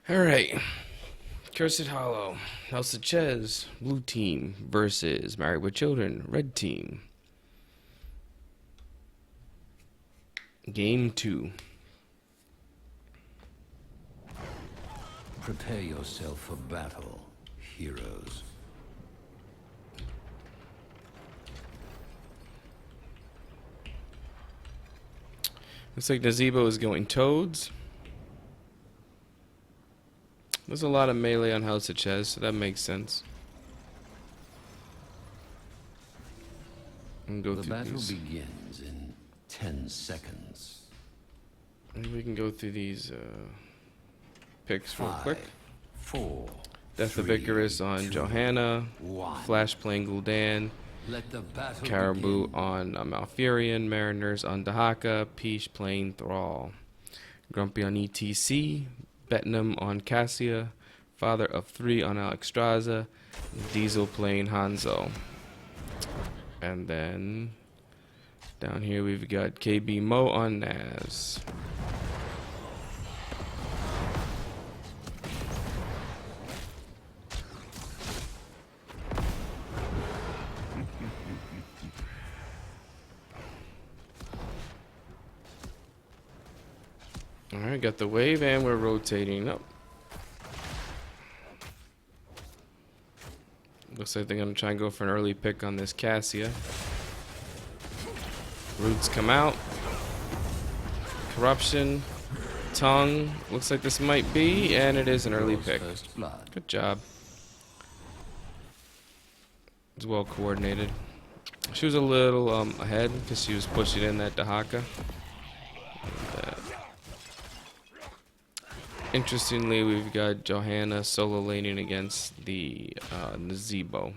Alright. Cursed Hallow. House of Chez, blue team versus Married with Children, red team. Game 2. Prepare yourself for battle, heroes. Looks like Nazebo is going Toads. There's a lot of melee on House of Chez, so that makes sense. The battle begins in 10 seconds. Maybe we can go through these picks real quick. 4, Death of 3, Icarus on 2, Johanna. 1. Flash playing Gul'dan. Let the battle Caribou begin. on Malfurion. Mariners on Dahaka. Peach playing Thrall. Grumpy on ETC. Betnam on Cassia. Father of 3 on Alexstrasza. Diesel playing Hanzo. And then down here we've got KB Mo on Naz. Alright, got the wave and we're rotating up. Looks like they're going to try and go for an early pick on this Cassia. Roots come out. Corruption. Tongue. Looks like this might be, and it is an early pick. Good job. It's well coordinated. She was a little ahead because she was pushing in that Dahaka. Interestingly, we've got Johanna solo laning against the Nazebo.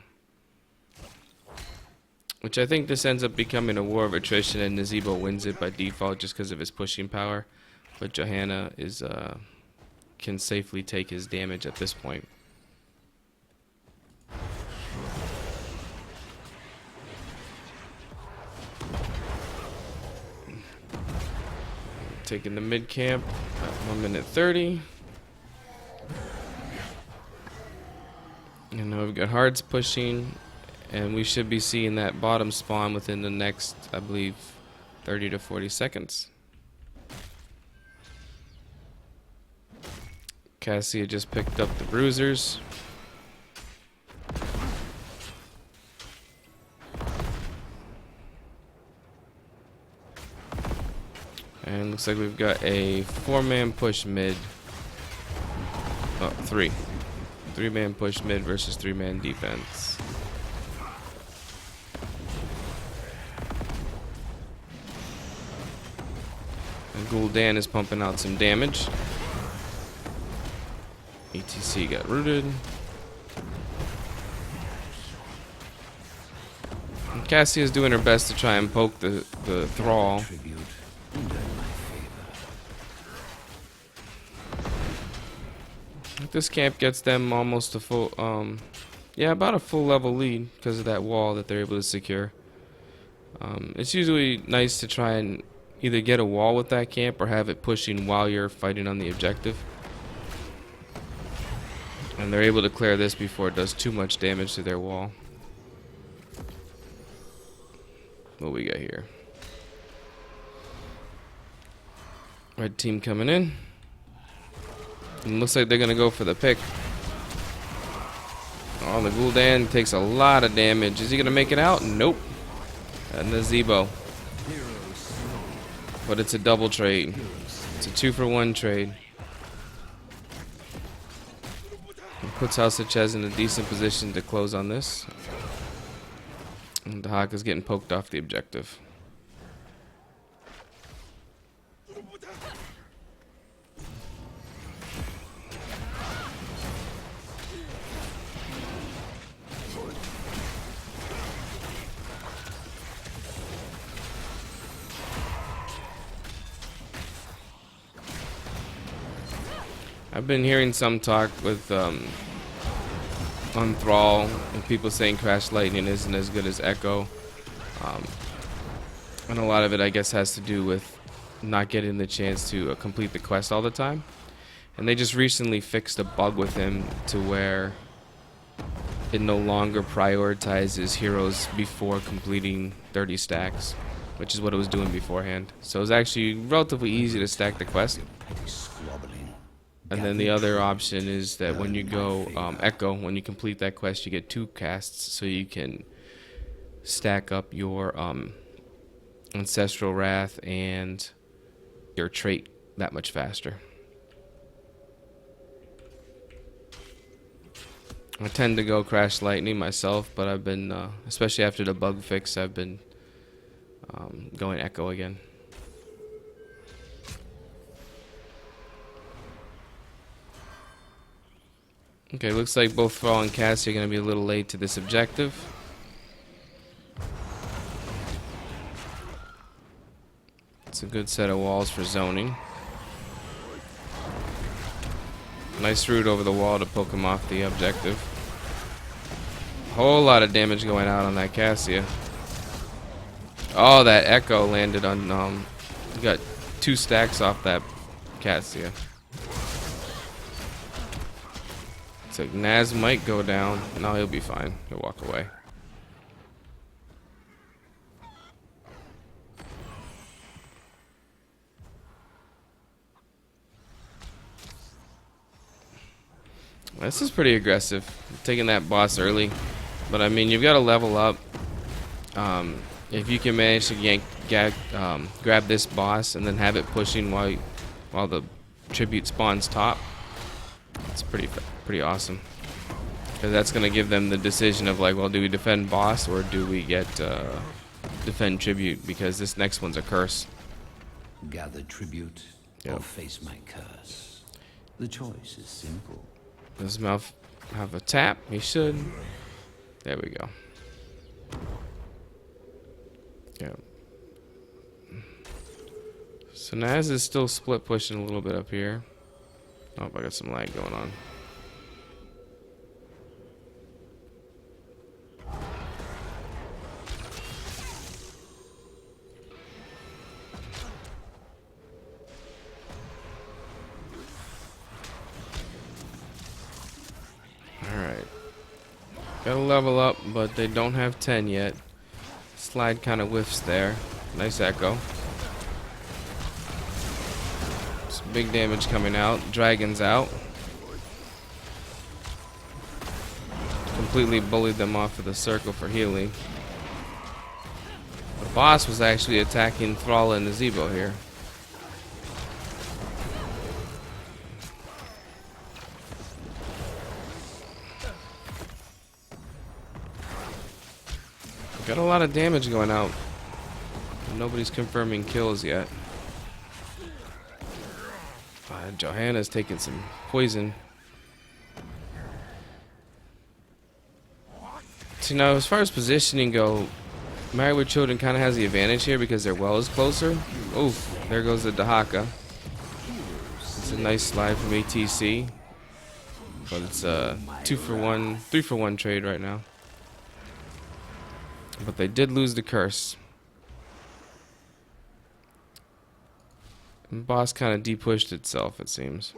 Which I think this ends up becoming a war of attrition, and Nazebo wins it by default just because of his pushing power. But Johanna is can safely take his damage at this point. Taking the mid camp at 1 minute 30. And now we've got Hards pushing, and we should be seeing that bottom spawn within the next, I believe, 30 to 40 seconds. Cassia just picked up the bruisers. And looks like we've got a 4-man push mid. Oh, 3. 3-man push mid versus 3-man defense. And Gul'dan is pumping out some damage. ETC got rooted. And Cassie is doing her best to try and poke the Thrall. This camp gets them almost a full, yeah, about a full level lead because of that wall that they're able to secure. It's usually nice to try and either get a wall with that camp or have it pushing while you're fighting on the objective. And they're able to clear this before it does too much damage to their wall. What we got here? Red team coming in. And looks like they're going to go for the pick. Oh, the Gul'dan takes a lot of damage. Is he going to make it out? Nope. And the Nazebo. But it's a double trade. It's a 2-for-1 trade. It puts House of Chez in a decent position to close on this. And the Hawk is getting poked off the objective. I've been hearing some talk with on Thrall and people saying Crash Lightning isn't as good as Echo. And a lot of it, I guess, has to do with not getting the chance to complete the quest all the time. And they just recently fixed a bug with him to where it no longer prioritizes heroes before completing 30 stacks, which is what it was doing beforehand. So it's actually relatively easy to stack the quest. And then the other option is that when you go Echo, when you complete that quest, you get 2 casts, so you can stack up your Ancestral Wrath and your trait that much faster. I tend to go Crash Lightning myself, but I've been, especially after the bug fix, I've been going Echo again. Okay, looks like both Thrall and Cassie are going to be a little late to this objective. It's a good set of walls for zoning. Nice route over the wall to poke him off the objective. Whole lot of damage going out on that Cassia. Oh, that Echo landed on, you got 2 stacks off that Cassia. So Naz might go down. No, he'll be fine. He'll walk away. This is pretty aggressive, taking that boss early. But I mean, you've got to level up. If you can manage to grab this boss and then have it pushing while the tribute spawns top, it's pretty awesome. Because that's going to give them the decision of like, well, do we defend boss or do we get defend tribute? Because this next one's a curse. Gather tribute or face my curse. The choice is simple. Does Mouth have a tap? He should. There we go. Yeah. So Naz is still split pushing a little bit up here. Oh, I got some lag going on. Alright. Gotta level up, but they don't have 10 yet. Slide kind of whiffs there. Nice echo. Some big damage coming out. Dragon's out. Completely bullied them off of the circle for healing. The boss was actually attacking Thrall and Nazebo here. Got a lot of damage going out. Nobody's confirming kills yet. Johanna's taking some poison. So now, as far as positioning go, Married with Children kind of has the advantage here because their well is closer. Oof, there goes the Dahaka. It's a nice slide from ATC. But it's a 2-for-1, 3-for-1 trade right now. But they did lose the curse. And boss kind of depushed itself, it seems.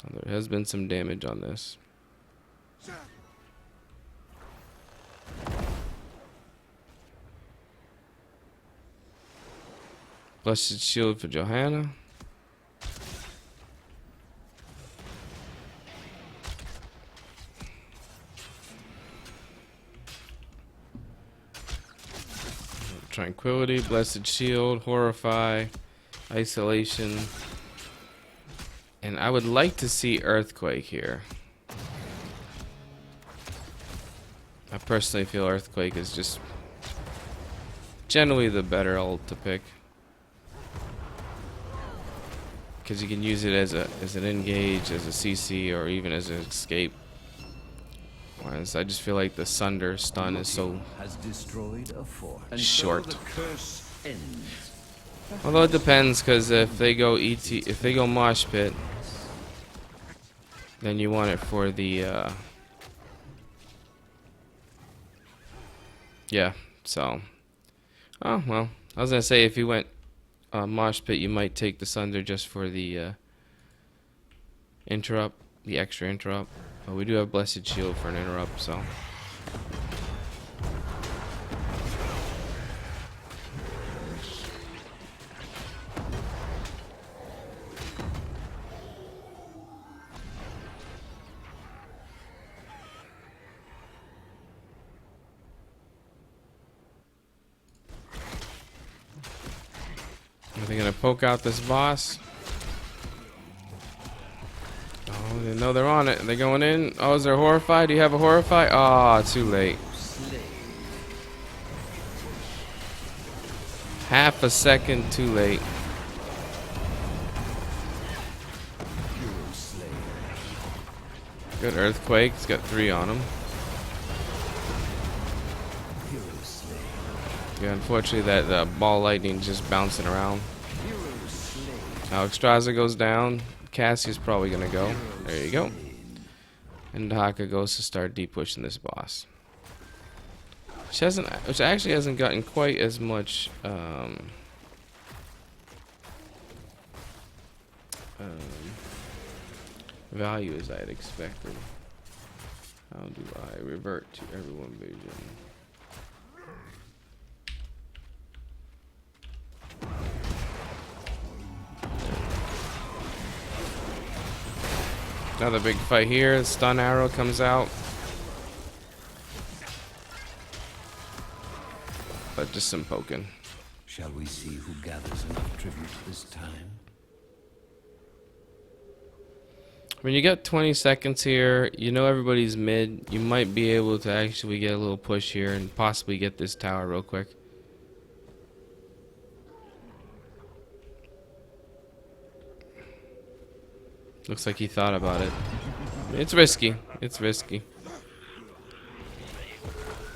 There has been some damage on this. Blessed Shield for Johanna. Tranquility, Blessed Shield, Horrify, Isolation. And I would like to see Earthquake here. I personally feel Earthquake is just generally the better ult to pick. Because you can use it as an engage, as a CC, or even as an escape. Whereas I just feel like the Sunder stun is so short. Although it depends, because if they go Mosh Pit, then you want it for the yeah. So, oh well, I was gonna say if you went Mosh Pit, you might take the Sunder just for the interrupt, the extra interrupt. But we do have Blessed Shield for an interrupt, so. Are they gonna poke out this boss? Oh, they know they're on it. Are they going in? Oh, is there horrified? Do you have a horrified? Ah, too late. Half a second too late. Good earthquake. It's got 3 on him. Yeah, unfortunately that ball lightning just bouncing around. Now Extraza goes down. Cassie's probably gonna go. There you go. And Haka goes to start deep pushing this boss. Which actually hasn't gotten quite as much value as I had expected. How do I revert to everyone vision? Another big fight here. The stun arrow comes out. But just some poking. Shall we see who gathers enough tribute this time? When you got 20 seconds here, you know everybody's mid. You might be able to actually get a little push here and possibly get this tower real quick. Looks like he thought about it. It's risky. It's risky.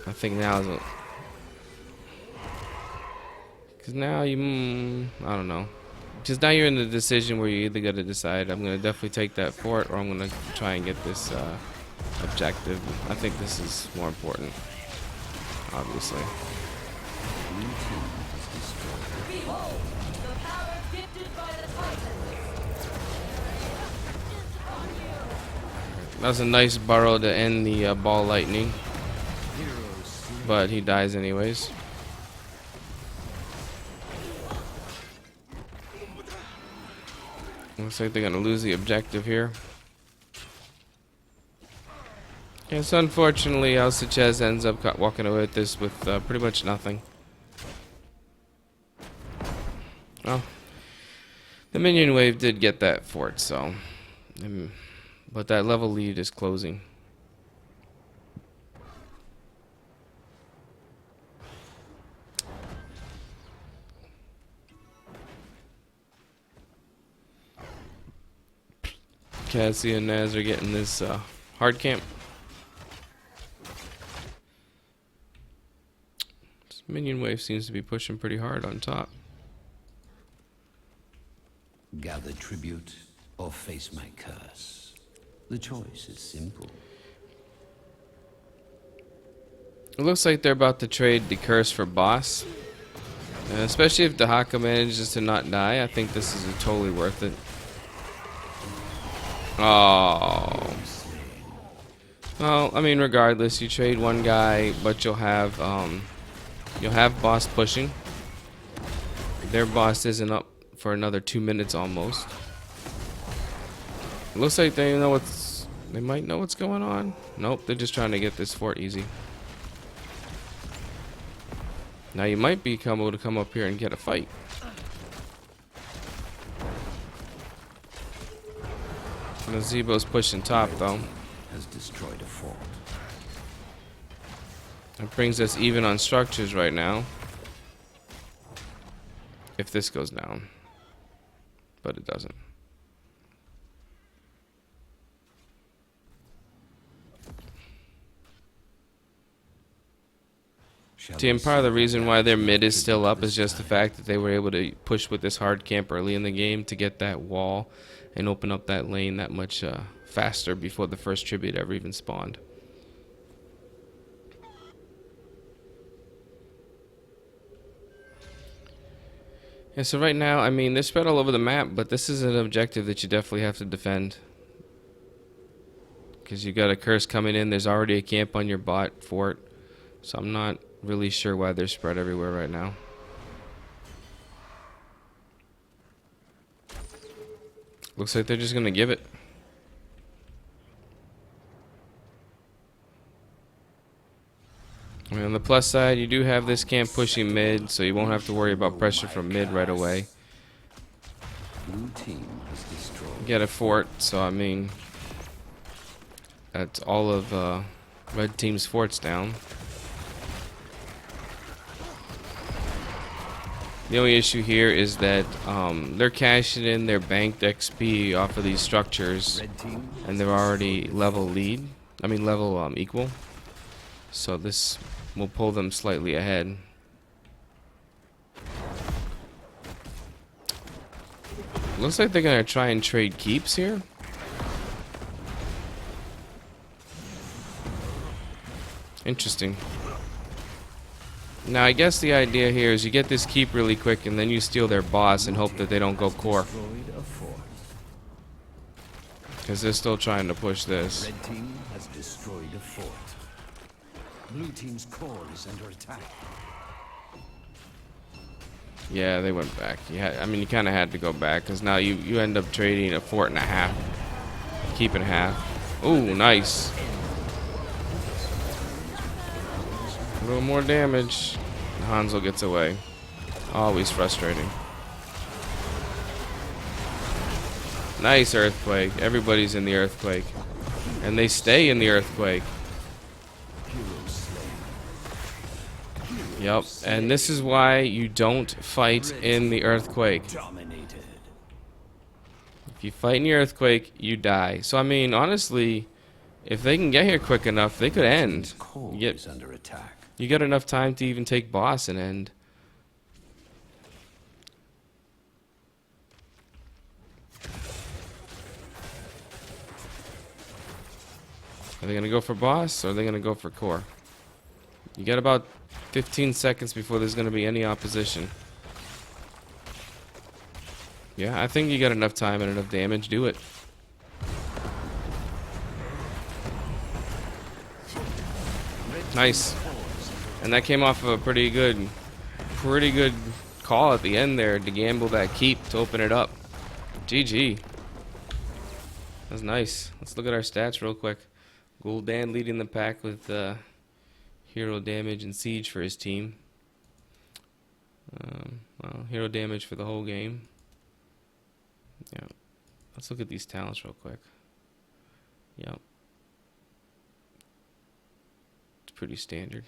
I think now is a... Because now you... I don't know. Because now you're in the decision where you either got to decide, I'm going to definitely take that fort, or I'm going to try and get this objective. I think this is more important, obviously. That's a nice burrow to end the ball lightning, but he dies anyways. Looks like they're gonna lose the objective here. Yes, unfortunately, Chez ends up walking away with this with pretty much nothing. Well, the minion wave did get that fort, so. But that level lead is closing. Cassie and Naz are getting this hard camp. This minion wave seems to be pushing pretty hard on top. Gather tribute or face my curse. The choice is simple. It looks like they're about to trade the curse for boss. Especially if the Haka manages to not die, I think this is totally worth it. Oh. Well, I mean, regardless, you trade one guy, but you'll have boss pushing. Their boss isn't up for another 2 minutes almost. It looks like they might know what's going on. Nope, they're just trying to get this fort easy. Now you might be able to come up here and get a fight. The Zebo's pushing top though. Has destroyed a fort. That brings us even on structures right now. If this goes down. But it doesn't. And part of the reason why their mid is still up is just the fact that they were able to push with this hard camp early in the game to get that wall and open up that lane that much faster before the first tribute ever even spawned. Yeah, so right now, I mean, they're spread all over the map, but this is an objective that you definitely have to defend. because you got a curse coming in. There's already a camp on your bot fort, so I'm not really sure why they're spread everywhere right now. Looks like they're just gonna give it. I mean, on the plus side, you do have this camp pushing mid, so you won't have to worry about pressure from mid right away. Blue team has destroyed. You get a fort, so I mean, that's all of red team's forts down. The only issue here is that they're cashing in their banked XP off of these structures, and they're already level equal. So this will pull them slightly ahead. Looks like they're gonna try and trade keeps here. Interesting. Now I guess the idea here is you get this keep really quick and then you steal their boss and hope that they don't go core. Because they're still trying to push this. Red team has destroyed a fort. Blue team's core is under attack. Yeah, they went back. I mean, you kind of had to go back because now you end up trading a fort and a half, keeping half. Ooh, nice. A little more damage. Hanzo gets away. Always frustrating. Nice earthquake. Everybody's in the earthquake, and they stay in the earthquake. Yep, and this is why you don't fight in the earthquake. If you fight in the earthquake, you die. So I mean, honestly, if they can get here quick enough, they could end. You get enough time to even take boss and end. Are they gonna go for boss or are they gonna go for core? You got about 15 seconds before there's gonna be any opposition. Yeah, I think you got enough time and enough damage. Do it. Nice. And that came off of a pretty good call at the end there to gamble that keep to open it up. GG. That's nice. Let's look at our stats real quick. Gul'dan leading the pack with hero damage and siege for his team. Well, hero damage for the whole game. Yeah. Let's look at these talents real quick. Yep. It's pretty standard.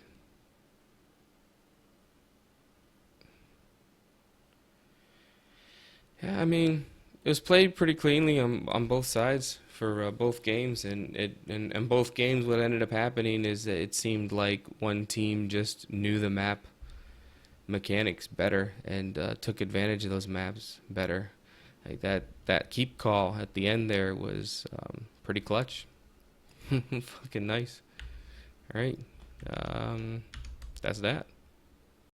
Yeah, I mean, it was played pretty cleanly on both sides for both games, and both games what ended up happening is that it seemed like one team just knew the map mechanics better and took advantage of those maps better. Like that keep call at the end there was pretty clutch. Fucking nice. All right, that's that.